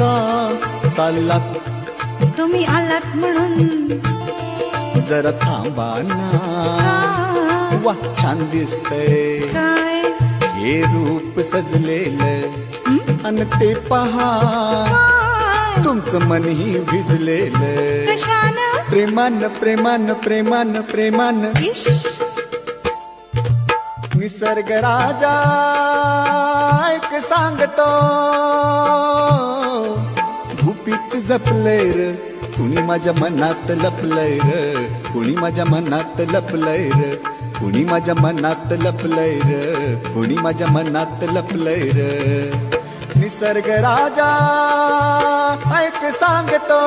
का चाललात? तुम्ही आलात म्हणून जरा थांबा ना. वा छान दिसतंय काय हे रूप सजलेलं, आणि ते पहा तुमचं मनही भिजलेलं. कशानं? प्रेमान प्रेमान प्रेमान प्रेमान. इश, निसर्ग राजा ऐक सांगतो, गुपित जपलंय र कुणी माझ्या मनात लपलंय र, कुणी माझ्या मनात लपलंय र, कुणी माझ्या मनात लपलंय र, कुणी माझ्या मनात लपलंय र. निसर्ग राजा ऐक सांगतो,